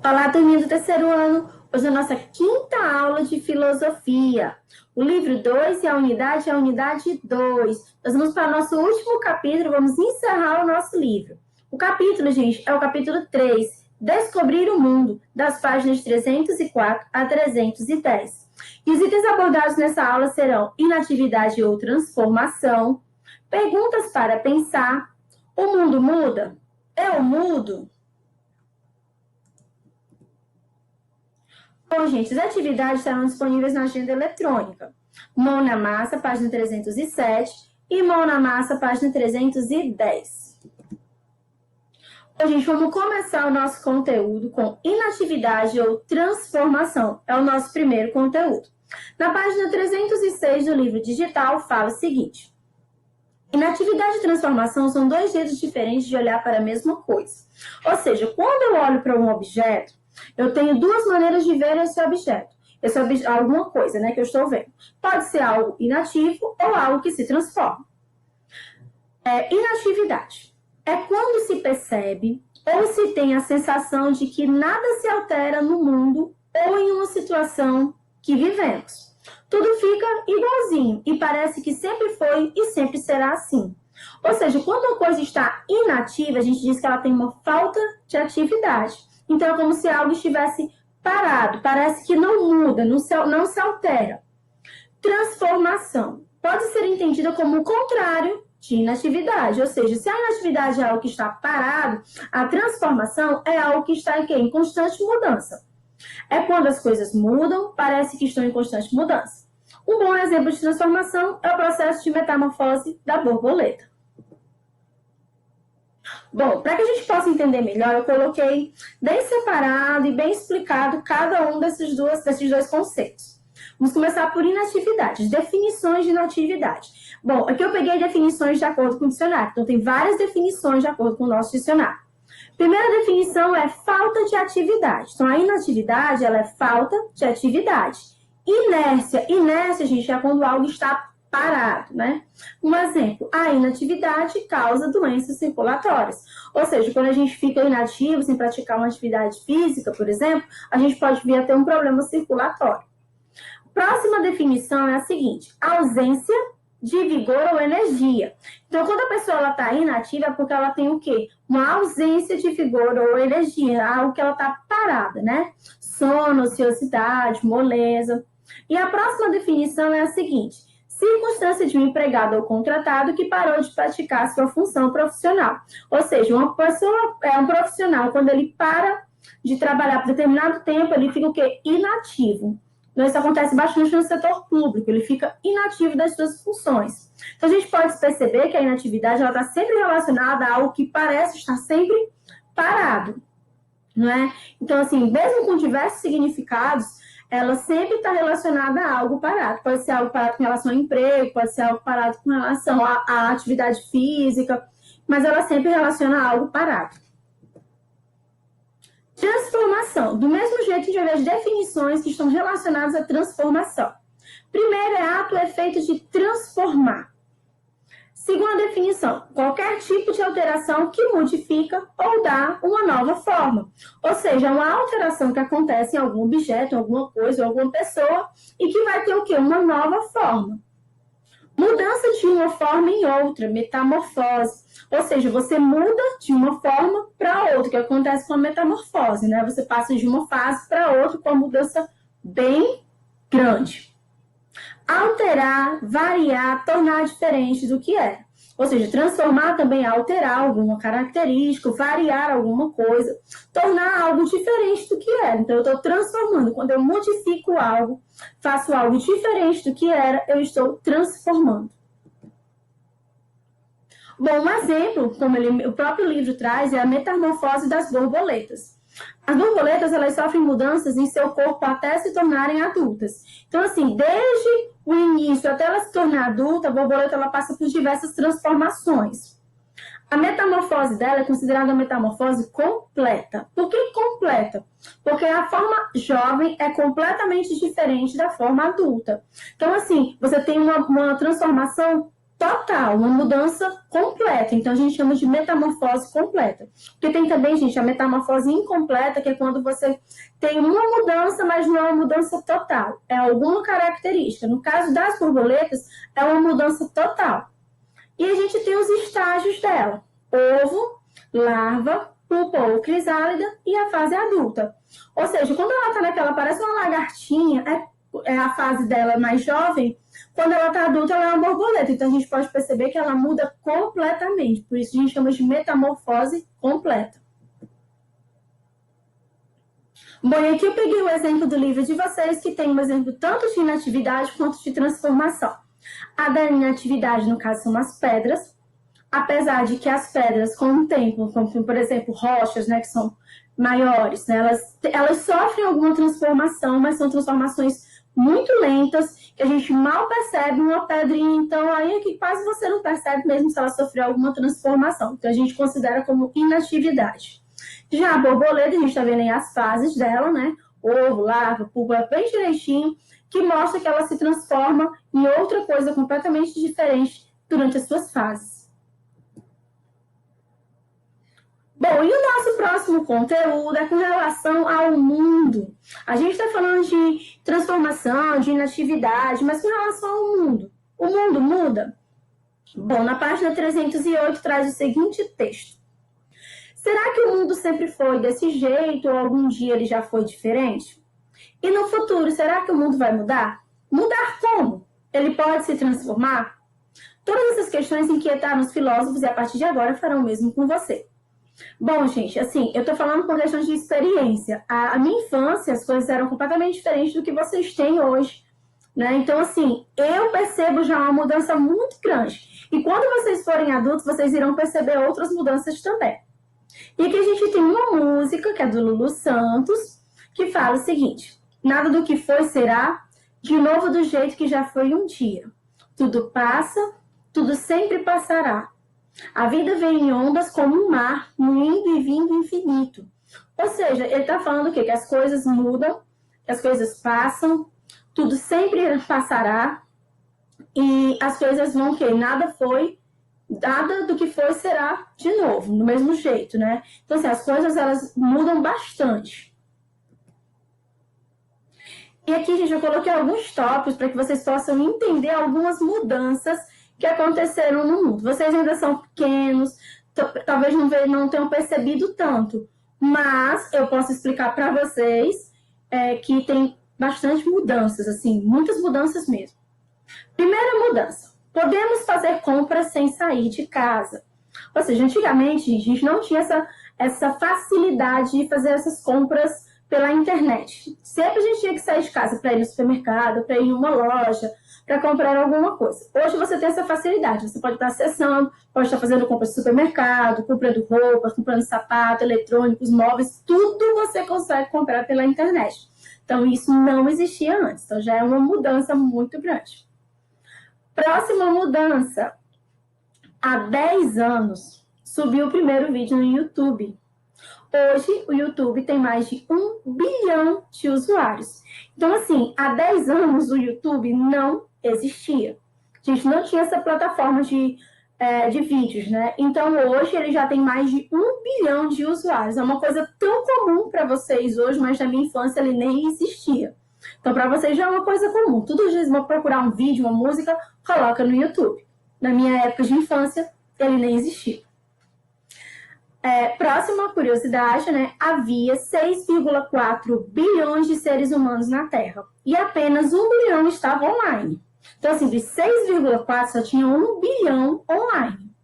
Olá, turminha do terceiro ano. Hoje é a nossa quinta aula de filosofia. O livro 2 e a unidade é a unidade 2. Nós vamos para o nosso último capítulo, vamos encerrar o nosso livro. O capítulo, gente, é o capítulo 3, Descobrir o Mundo, das páginas 304 a 310. E os itens abordados nessa aula serão inatividade ou transformação, perguntas para pensar, o mundo muda? Eu mudo? Bom, gente, as atividades estarão disponíveis na agenda eletrônica. Mão na Massa, página 307, e Mão na Massa, página 310. Bom, gente, vamos começar o nosso conteúdo com inatividade ou transformação. É o nosso primeiro conteúdo. Na página 306 do livro digital, fala o seguinte. Inatividade e transformação são dois jeitos diferentes de olhar para a mesma coisa. Ou seja, quando eu olho para um objeto, eu tenho duas maneiras de ver esse objeto. Alguma coisa, né, que eu estou vendo. Pode ser algo inativo ou algo que se transforma. Inatividade é quando se percebe ou se tem a sensação de que nada se altera no mundo ou em uma situação que vivemos. Tudo fica igualzinho e parece que sempre foi e sempre será assim. Ou seja, quando uma coisa está inativa, a gente diz que ela tem uma falta de atividade. Então, é como se algo estivesse parado, parece que não muda, não se altera. Transformação pode ser entendida como o contrário de inatividade, ou seja, se a inatividade é algo que está parado, a transformação é algo que está em constante mudança. É quando as coisas mudam, parece que estão em constante mudança. Um bom exemplo de transformação é o processo de metamorfose da borboleta. Bom, para que a gente possa entender melhor, eu coloquei bem separado e bem explicado cada um desses dois conceitos. Vamos começar por inatividade, definições de inatividade. Bom, aqui eu peguei definições de acordo com o dicionário, então tem várias definições de acordo com o nosso dicionário. Primeira definição é falta de atividade. Então, a inatividade, ela é falta de atividade. Inércia, gente, é quando algo está parado, né? Um exemplo, a inatividade causa doenças circulatórias. Ou seja, quando a gente fica inativo, sem praticar uma atividade física, por exemplo, a gente pode vir a ter um problema circulatório. Próxima definição é a seguinte, ausência de vigor ou energia. Então, quando a pessoa está inativa, é porque ela tem o quê? Uma ausência de vigor ou energia, algo que ela está parada, né? Sono, ociosidade, moleza. E a próxima definição é a seguinte, circunstância de um empregado ou contratado que parou de praticar sua função profissional. Ou seja, uma pessoa é um profissional, quando ele para de trabalhar por determinado tempo, ele fica o quê? Inativo. Então, isso acontece bastante no setor público, ele fica inativo das suas funções. Então, a gente pode perceber que a inatividade está sempre relacionada a algo que parece estar sempre parado, não é? Então, assim, mesmo com diversos significados, ela sempre está relacionada a algo parado. Pode ser algo parado com relação ao emprego, pode ser algo parado com relação à atividade física, mas ela sempre relaciona a algo parado. Transformação. Do mesmo jeito, a gente vai ver as definições que estão relacionadas à transformação. Primeiro é ato ou efeito de transformar. Segunda definição, qualquer tipo de alteração que modifica ou dá uma nova forma. Ou seja, uma alteração que acontece em algum objeto, alguma coisa, alguma pessoa e que vai ter o quê? Uma nova forma. Mudança de uma forma em outra, metamorfose. Ou seja, você muda de uma forma para outra, que acontece com a metamorfose, né? Você passa de uma fase para outra com uma mudança bem grande. Alterar, variar, tornar diferente do que é. Ou seja, transformar também é alterar alguma característica, variar alguma coisa, tornar algo diferente do que era. Então, eu estou transformando. Quando eu modifico algo, faço algo diferente do que era, eu estou transformando. Bom, um exemplo, como o próprio livro traz, é a metamorfose das borboletas. As borboletas, elas sofrem mudanças em seu corpo até se tornarem adultas. Então, assim, desde o início até ela se tornar adulta, a borboleta ela passa por diversas transformações. A metamorfose dela é considerada uma metamorfose completa. Por que completa? Porque a forma jovem é completamente diferente da forma adulta. Então, assim, você tem uma transformação total, uma mudança completa. Então, a gente chama de metamorfose completa. Porque tem também, gente, a metamorfose incompleta, que é quando você tem uma mudança, mas não é uma mudança total. É alguma característica. No caso das borboletas, é uma mudança total. E a gente tem os estágios dela. Ovo, larva, pupa ou crisálida e a fase adulta. Ou seja, quando ela está naquela, parece uma lagartinha, é a fase dela mais jovem. Quando ela está adulta, ela é uma borboleta. Então, a gente pode perceber que ela muda completamente. Por isso, a gente chama de metamorfose completa. Bom, e aqui eu peguei o exemplo do livro de vocês, que tem um exemplo tanto de inatividade quanto de transformação. A da inatividade, no caso, são as pedras. Apesar de que as pedras, com o tempo, como, por exemplo, rochas, né, que são maiores, né, elas sofrem alguma transformação, mas são transformações muito lentas, que a gente mal percebe uma pedrinha, então aí é que quase você não percebe mesmo se ela sofreu alguma transformação. Então a gente considera como inatividade. Já a borboleta, a gente está vendo aí as fases dela, né? Ovo, larva, pupa, bem direitinho, que mostra que ela se transforma em outra coisa completamente diferente durante as suas fases. Bom, e o nosso próximo conteúdo é com relação ao mundo. A gente está falando de transformação, de inatividade, mas com relação ao mundo. O mundo muda? Bom, na página 308 traz o seguinte texto. Será que o mundo sempre foi desse jeito ou algum dia ele já foi diferente? E no futuro, será que o mundo vai mudar? Mudar como? Ele pode se transformar? Todas essas questões inquietaram os filósofos e a partir de agora farão o mesmo com você. Bom, gente, assim, eu tô falando por questão de experiência. A minha infância, as coisas eram completamente diferentes do que vocês têm hoje, né? Então, assim, eu percebo já uma mudança muito grande. E quando vocês forem adultos, vocês irão perceber outras mudanças também. E aqui a gente tem uma música, que é do Lulu Santos, que fala o seguinte: nada do que foi será, de novo do jeito que já foi um dia. Tudo passa, tudo sempre passará. A vida vem em ondas como um mar, indo e vindo infinito. Ou seja, ele está falando o quê? Que as coisas mudam, que as coisas passam, tudo sempre passará, e as coisas vão o quê? Nada do que foi será de novo, do mesmo jeito, né? Então, assim, as coisas, elas mudam bastante. E aqui, gente, eu coloquei alguns tópicos para que vocês possam entender algumas mudanças que aconteceram no mundo. Vocês ainda são pequenos, talvez não tenham percebido tanto, mas eu posso explicar para vocês que tem bastante mudanças, assim, muitas mudanças mesmo. Primeira mudança, podemos fazer compras sem sair de casa. Ou seja, antigamente a gente não tinha essa facilidade de fazer essas compras pela internet. Sempre a gente tinha que sair de casa para ir no supermercado, para ir em uma loja, para comprar alguma coisa. Hoje você tem essa facilidade, você pode estar acessando, pode estar fazendo compras de supermercado, comprando roupas, comprando sapato, eletrônicos, móveis, tudo você consegue comprar pela internet. Então isso não existia antes, então já é uma mudança muito grande. Próxima mudança, há 10 anos subiu o primeiro vídeo no YouTube. Hoje, o YouTube tem mais de 1 bilhão de usuários. Então, assim, há 10 anos o YouTube não existia. A gente não tinha essa plataforma de vídeos, né? Então, hoje ele já tem mais de 1 bilhão de usuários. É uma coisa tão comum para vocês hoje, mas na minha infância ele nem existia. Então, para vocês já é uma coisa comum. Todos os dias vão procurar um vídeo, uma música, coloca no YouTube. Na minha época de infância, ele nem existia. Próxima curiosidade, né? Havia 6,4 bilhões de seres humanos na Terra e apenas 1 bilhão estava online. Então, assim, de 6,4 só tinha 1 bilhão online.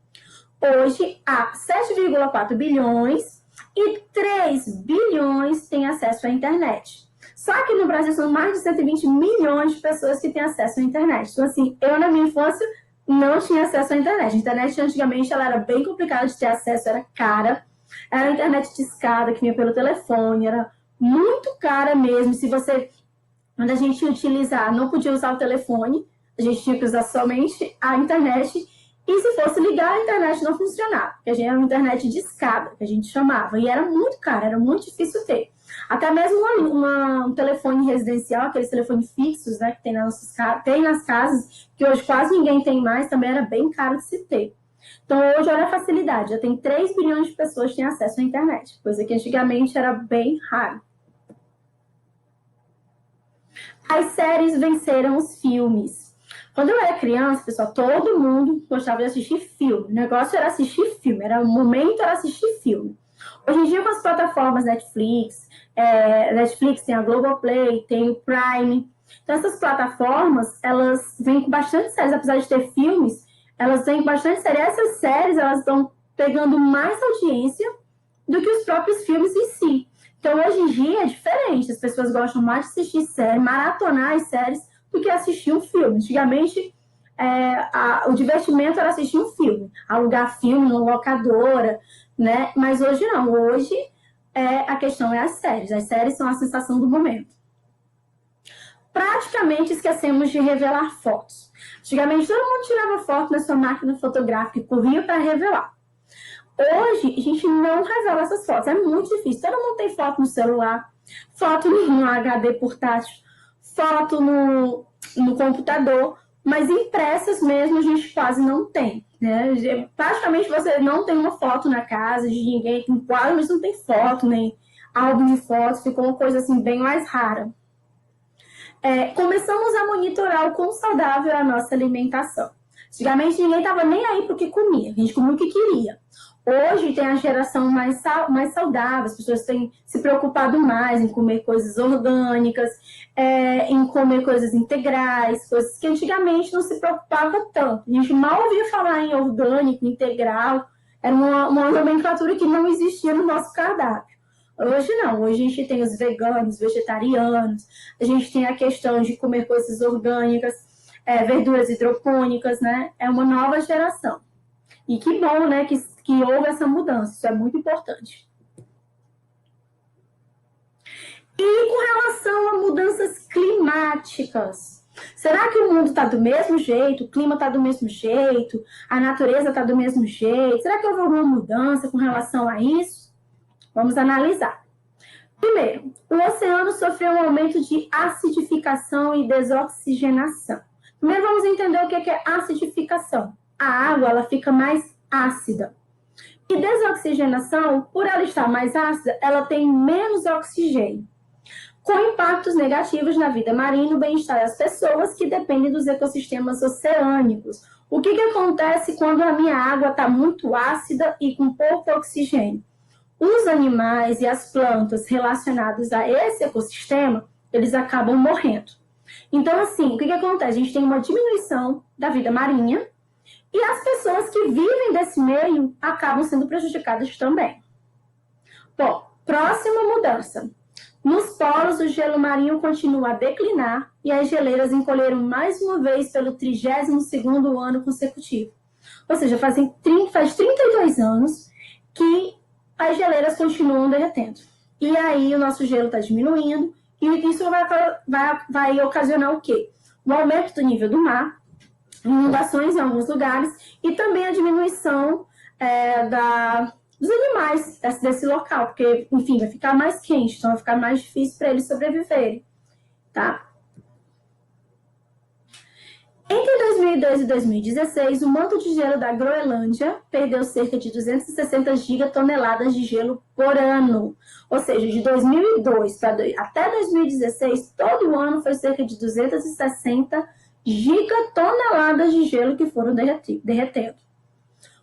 Hoje, há 7,4 bilhões e 3 bilhões têm acesso à internet. Só que no Brasil são mais de 120 milhões de pessoas que têm acesso à internet. Então, assim, eu na minha infância não tinha acesso à internet. A internet, antigamente, ela era bem complicada de ter acesso, era cara. Era a internet de escada que vinha pelo telefone, era muito cara mesmo. Quando a gente ia utilizar, não podia usar o telefone, a gente tinha que usar somente a internet. E se fosse ligar, a internet não funcionava, porque a gente era uma internet de escada, que a gente chamava. E era muito cara, era muito difícil ter. Até mesmo um telefone residencial, aqueles telefones fixos, né, que tem nas casas, que hoje quase ninguém tem mais, também era bem caro de se ter. Então, hoje, olha a facilidade, já tem 3 bilhões de pessoas que têm acesso à internet, coisa que antigamente era bem raro. As séries venceram os filmes. Quando eu era criança, pessoal, todo mundo gostava de assistir filme. O negócio era assistir filme, o momento era assistir filme. Hoje em dia, com as plataformas Netflix tem a Globoplay, tem o Prime. Então, essas plataformas, elas vêm com bastante séries, apesar de ter filmes, elas vêm com bastante séries. Essas séries, elas estão pegando mais audiência do que os próprios filmes em si. Então, hoje em dia é diferente. As pessoas gostam mais de assistir séries, maratonar as séries, do que assistir um filme. Antigamente, o divertimento era assistir um filme, alugar filme numa locadora, né? Mas hoje não. Hoje, a questão é as séries. As séries são a sensação do momento. Praticamente esquecemos de revelar fotos. Antigamente, todo mundo tirava foto na sua máquina fotográfica e corria para revelar. Hoje, a gente não revela essas fotos. É muito difícil. Todo mundo tem foto no celular, foto no HD portátil, foto no computador, mas impressas mesmo a gente quase não tem. Né? Praticamente você não tem uma foto na casa de ninguém, tem quadro, mas não tem foto, nem álbum de fotos. Ficou uma coisa assim bem mais rara. Começamos a monitorar o quão saudável é a nossa alimentação. Antigamente ninguém estava nem aí para o que comia, a gente comia o que queria. Hoje tem a geração mais saudável, as pessoas têm se preocupado mais em comer coisas orgânicas, em comer coisas integrais, coisas que antigamente não se preocupava tanto. A gente mal ouvia falar em orgânico, integral, era uma nomenclatura que não existia no nosso cardápio. Hoje não, hoje a gente tem os veganos, vegetarianos, a gente tem a questão de comer coisas orgânicas, verduras hidropônicas, né? É uma nova geração. E que bom, né, que houve essa mudança, isso é muito importante. E com relação a mudanças climáticas, será que o mundo está do mesmo jeito, o clima está do mesmo jeito, a natureza está do mesmo jeito? Será que houve alguma mudança com relação a isso? Vamos analisar. Primeiro, o oceano sofreu um aumento de acidificação e desoxigenação. Primeiro, vamos entender o que é acidificação. A água ela fica mais ácida. E desoxigenação, por ela estar mais ácida, ela tem menos oxigênio, com impactos negativos na vida marinha e no bem-estar das pessoas que dependem dos ecossistemas oceânicos. O que acontece quando a minha água está muito ácida e com pouco oxigênio? Os animais e as plantas relacionados a esse ecossistema, eles acabam morrendo. Então, assim, o que acontece? A gente tem uma diminuição da vida marinha e as pessoas que vivem desse meio acabam sendo prejudicadas também. Bom, próxima mudança. Nos polos, o gelo marinho continua a declinar e as geleiras encolheram mais uma vez pelo 32º ano consecutivo. Ou seja, faz 32 anos que as geleiras continuam derretendo. E aí o nosso gelo está diminuindo e isso vai ocasionar o quê? O aumento do nível do mar, inundações em alguns lugares e também a diminuição dos animais desse local, porque, enfim, vai ficar mais quente, então vai ficar mais difícil para eles sobreviverem, tá? Entre 2002 e 2016, o manto de gelo da Groenlândia perdeu cerca de 260 gigatoneladas de gelo por ano. Ou seja, de 2002 até 2016, todo ano foi cerca de 260 gigatoneladas de gelo que foram derretendo.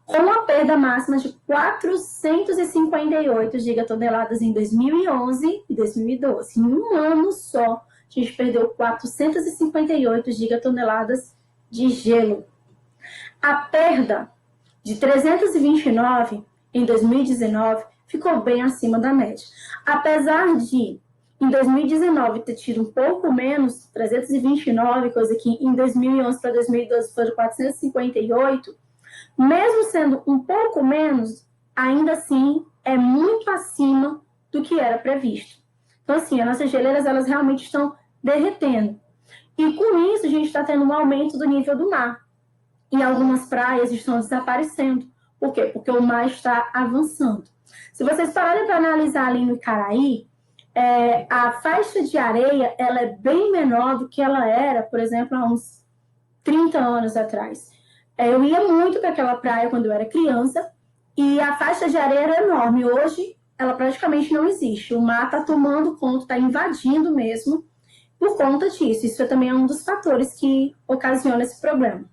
Com uma perda máxima de 458 gigatoneladas em 2011 e 2012. Em um ano só, a gente perdeu 458 gigatoneladas de gelo. A perda de 329 em 2019 ficou bem acima da média. Apesar de, em 2019, ter tido um pouco menos, 329, coisa que em 2011 para 2012 foram 458, mesmo sendo um pouco menos, ainda assim é muito acima do que era previsto. Então, assim, as nossas geleiras, elas realmente estão derretendo. E com isso, a gente está tendo um aumento do nível do mar. E algumas praias estão desaparecendo. Por quê? Porque o mar está avançando. Se vocês pararem para analisar ali no Icaraí, a faixa de areia ela é bem menor do que ela era, por exemplo, há uns 30 anos atrás. Eu ia muito para aquela praia quando eu era criança e a faixa de areia era enorme. Hoje, ela praticamente não existe. O mar está tomando conta, está invadindo mesmo por conta disso. Isso também é um dos fatores que ocasiona esse problema.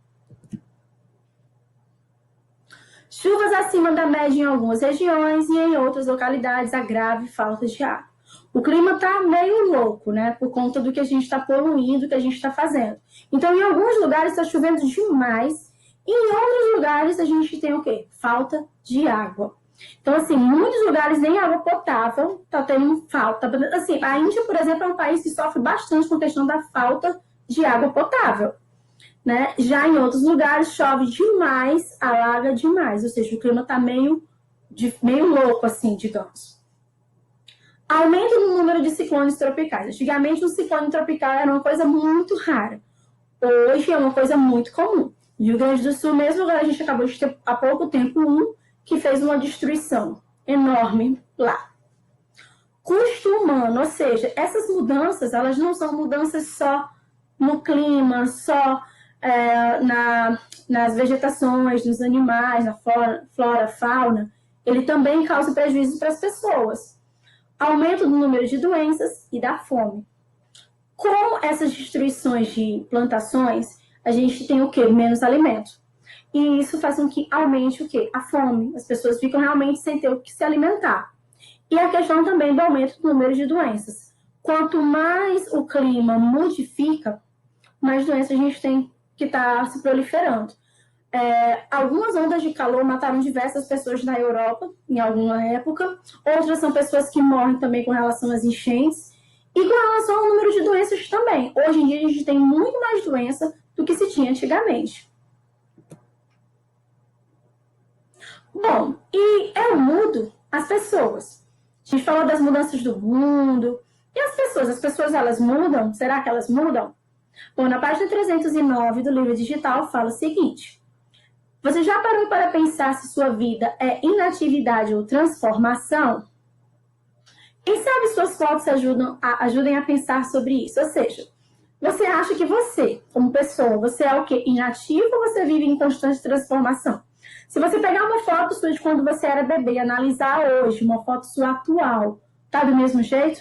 Chuvas acima da média em algumas regiões e em outras localidades a grave falta de água. O clima está meio louco, né? Por conta do que a gente está poluindo, do que a gente está fazendo. Então, em alguns lugares está chovendo demais e em outros lugares a gente tem o quê? Falta de água. Então, assim, em muitos lugares nem água potável está tendo falta. Assim, a Índia, por exemplo, é um país que sofre bastante com a questão da falta de água potável. Né? Já em outros lugares chove demais, alaga demais, ou seja, o clima está meio louco, assim, digamos. Aumento no número de ciclones tropicais. Antigamente, um ciclone tropical era uma coisa muito rara. Hoje é uma coisa muito comum. No Rio Grande do Sul, mesmo a gente acabou de ter há pouco tempo um que fez uma destruição enorme lá. Custo humano, ou seja, essas mudanças, elas não são mudanças só no clima, só nas vegetações, nos animais, na flora, fauna, ele também causa prejuízo para as pessoas. Aumento do número de doenças e da fome. Com essas destruições de plantações, a gente tem o quê? Menos alimento. E isso faz com que aumente o quê? A fome. As pessoas ficam realmente sem ter o que se alimentar. E a questão também do aumento do número de doenças. Quanto mais o clima modifica, mais doenças a gente tem que está se proliferando. Algumas ondas de calor mataram diversas pessoas na Europa, em alguma época. Outras são pessoas que morrem também com relação às enchentes. E com relação ao número de doenças também. Hoje em dia a gente tem muito mais doença do que se tinha antigamente. Bom, e eu mudo as pessoas. A gente falou das mudanças do mundo. E as pessoas elas mudam? Será que elas mudam? Bom, na página 309 do livro digital fala o seguinte: você já parou para pensar se sua vida é inatividade ou transformação? Quem sabe suas fotos ajudem a pensar sobre isso? Ou seja, você acha que você, como pessoa, você é o quê? Inativo ou você vive em constante transformação? Se você pegar uma foto sua de quando você era bebê e analisar hoje, uma foto sua atual, tá do mesmo jeito?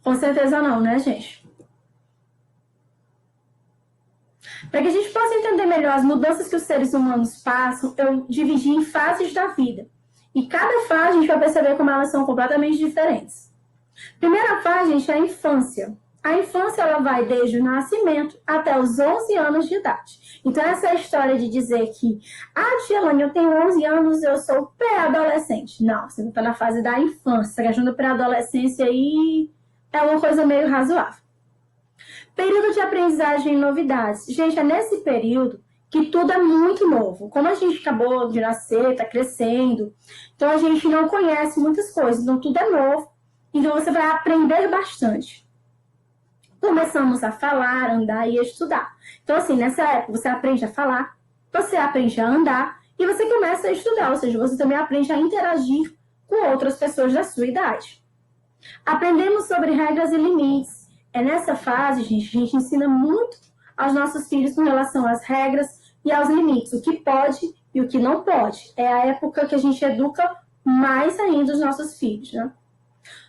Com certeza não, né, gente? Para que a gente possa entender melhor as mudanças que os seres humanos passam, eu dividi em fases da vida. E cada fase a gente vai perceber como elas são completamente diferentes. Primeira fase, gente, é a infância. A infância ela vai desde o nascimento até os 11 anos de idade. Então, essa é a história de dizer que, Tielane, eu tenho 11 anos, eu sou pré-adolescente. Não, você não está na fase da infância. A questão da pré-adolescência aí é uma coisa meio razoável. Período de aprendizagem e novidades. Gente, é nesse período que tudo é muito novo. Como a gente acabou de nascer, está crescendo, então a gente não conhece muitas coisas, então tudo é novo. Então você vai aprender bastante. Começamos a falar, andar e estudar. Então assim, nessa época você aprende a falar, você aprende a andar e você começa a estudar, ou seja, você também aprende a interagir com outras pessoas da sua idade. Aprendemos sobre regras e limites. É nessa fase, gente, a gente ensina muito aos nossos filhos com relação às regras e aos limites, o que pode e o que não pode. É a época que a gente educa mais ainda os nossos filhos, né?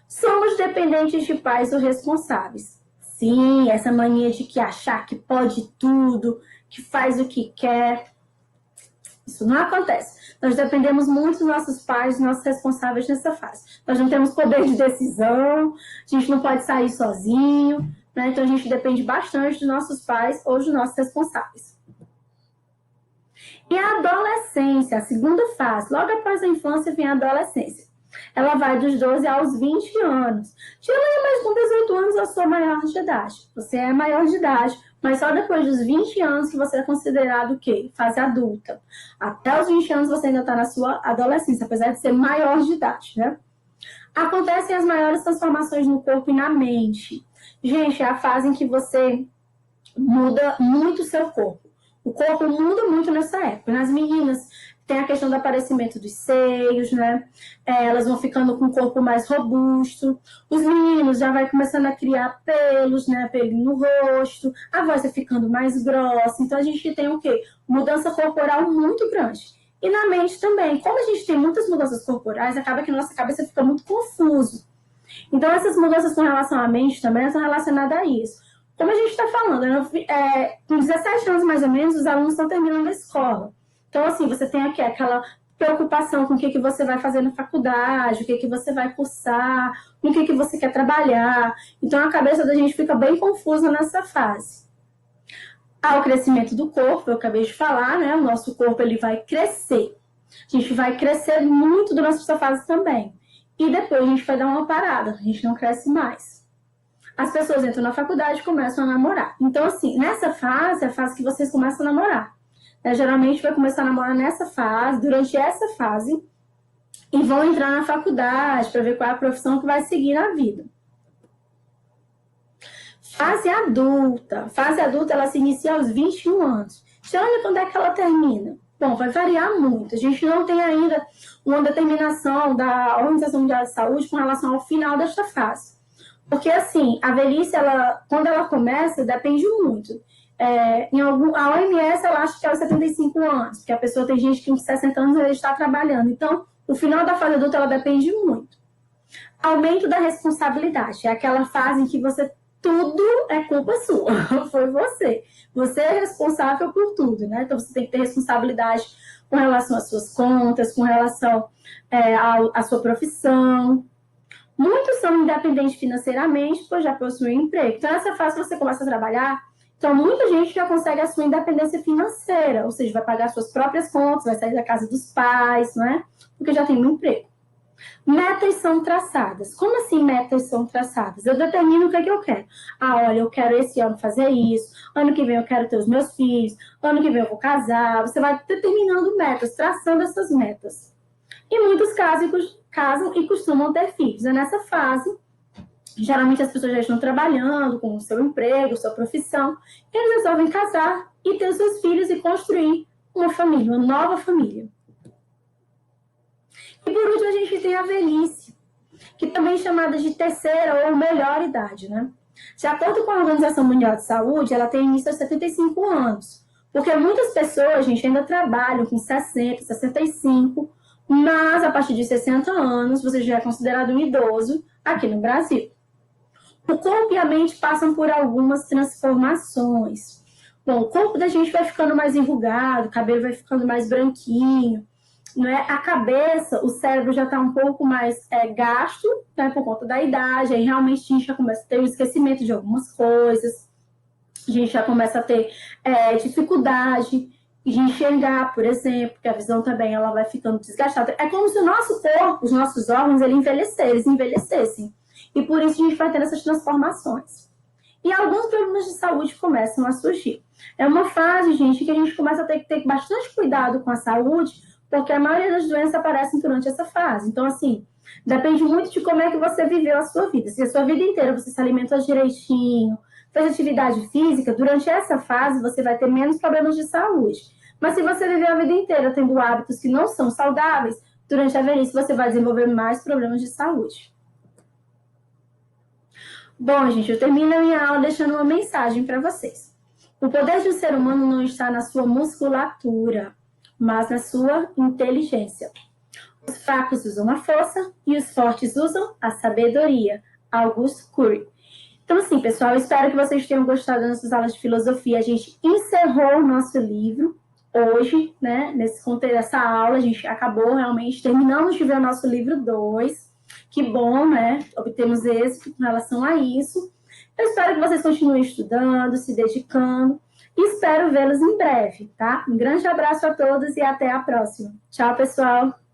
Somos dependentes de pais ou responsáveis. Sim, essa mania de que achar que pode tudo, que faz o que quer. Isso não acontece. Nós dependemos muito dos nossos pais, dos nossos responsáveis nessa fase. Nós não temos poder de decisão, a gente não pode sair sozinho, né? Então a gente depende bastante dos nossos pais ou dos nossos responsáveis. E a adolescência, a segunda fase, logo após a infância vem a adolescência. Ela vai dos 12 aos 20 anos. Tirando mais com 18 anos eu sou maior de idade. Você é maior de idade, mas só depois dos 20 anos que você é considerado o quê? Fase adulta. Até os 20 anos você ainda está na sua adolescência, apesar de ser maior de idade, né? Acontecem as maiores transformações no corpo e na mente. Gente, é a fase em que você muda muito o seu corpo. O corpo muda muito nessa época. Nas meninas, tem a questão do aparecimento dos seios, né? Elas vão ficando com o corpo mais robusto. Os meninos já vai começando a criar pelos, né? Pelinho no rosto. A voz vai ficando mais grossa. Então, a gente tem o quê? Mudança corporal muito grande. E na mente também. Como a gente tem muitas mudanças corporais, acaba que nossa cabeça fica muito confuso. Então, essas mudanças com relação à mente também são relacionadas a isso. Como a gente está falando, com 17 anos mais ou menos, os alunos estão terminando a escola. Então, assim, você tem aqui aquela preocupação com o que você vai fazer na faculdade, o que você vai cursar, com o que você quer trabalhar. Então, a cabeça da gente fica bem confusa nessa fase. Há o crescimento do corpo, eu acabei de falar, né? O nosso corpo ele vai crescer. A gente vai crescer muito durante essa fase também. E depois a gente vai dar uma parada, a gente não cresce mais. As pessoas entram na faculdade e começam a namorar. Então, assim, nessa fase, é a fase que vocês começam a namorar. Geralmente vai começar a namorar nessa fase, durante essa fase, e vão entrar na faculdade para ver qual é a profissão que vai seguir na vida. Fase adulta. Fase adulta, ela se inicia aos 21 anos. Já olha quando é que ela termina. Bom, vai variar muito. A gente não tem ainda uma determinação da Organização Mundial de Saúde com relação ao final desta fase. Porque, assim, a velhice, quando ela começa, depende muito. A OMS, ela acha que é aos 75 anos, porque a pessoa tem gente que com 60 anos ela está trabalhando. Então, o final da fase adulta, ela depende muito. Aumento da responsabilidade. É aquela fase em que tudo é culpa sua. Foi você. Você é responsável por tudo, né? Então, você tem que ter responsabilidade com relação às suas contas, com relação à sua profissão. Muitos são independentes financeiramente, pois já possuem emprego. Então, nessa fase, você começa a trabalhar. Então, muita gente já consegue a sua independência financeira, ou seja, vai pagar suas próprias contas, vai sair da casa dos pais, não é? Porque já tem um emprego. Metas são traçadas. Como assim metas são traçadas? Eu determino o que é que eu quero. Olha, eu quero esse ano fazer isso, ano que vem eu quero ter os meus filhos, ano que vem eu vou casar. Você vai determinando metas, traçando essas metas. E muitos casam e costumam ter filhos. É nessa fase, geralmente as pessoas já estão trabalhando com o seu emprego, sua profissão, e eles resolvem casar e ter os seus filhos e construir uma família, uma nova família. E por último, a gente tem a velhice, que também é chamada de terceira ou melhor idade, né? De acordo com a Organização Mundial de Saúde, ela tem início aos 75 anos, porque muitas pessoas, gente, ainda trabalham com 60, 65, mas a partir de 60 anos, você já é considerado um idoso aqui no Brasil. O corpo e a mente passam por algumas transformações. Bom, o corpo da gente vai ficando mais enrugado, o cabelo vai ficando mais branquinho, não é? A cabeça, o cérebro já está um pouco mais gasto, né, por conta da idade, aí realmente a gente já começa a ter o esquecimento de algumas coisas, a gente já começa a ter dificuldade de enxergar, por exemplo, que a visão também ela vai ficando desgastada. É como se o nosso corpo, os nossos órgãos, eles envelhecessem. E por isso a gente vai ter essas transformações. E alguns problemas de saúde começam a surgir. É uma fase, gente, que a gente começa a ter que ter bastante cuidado com a saúde, porque a maioria das doenças aparecem durante essa fase. Então, assim, depende muito de como é que você viveu a sua vida. Se a sua vida inteira você se alimentou direitinho, fez atividade física, durante essa fase você vai ter menos problemas de saúde. Mas se você viveu a vida inteira tendo hábitos que não são saudáveis, durante a velhice você vai desenvolver mais problemas de saúde. Bom, gente, eu termino a minha aula deixando uma mensagem para vocês. O poder do ser humano não está na sua musculatura, mas na sua inteligência. Os fracos usam a força e os fortes usam a sabedoria. Auguste Cury. Então, assim, pessoal, eu espero que vocês tenham gostado das nossas aulas de filosofia. A gente encerrou o nosso livro hoje, né? Nessa aula, a gente acabou realmente, terminamos de ver o nosso livro 2. Que bom, né? Obtemos êxito com relação a isso. Eu espero que vocês continuem estudando, se dedicando. E espero vê-los em breve, tá? Um grande abraço a todos e até a próxima. Tchau, pessoal!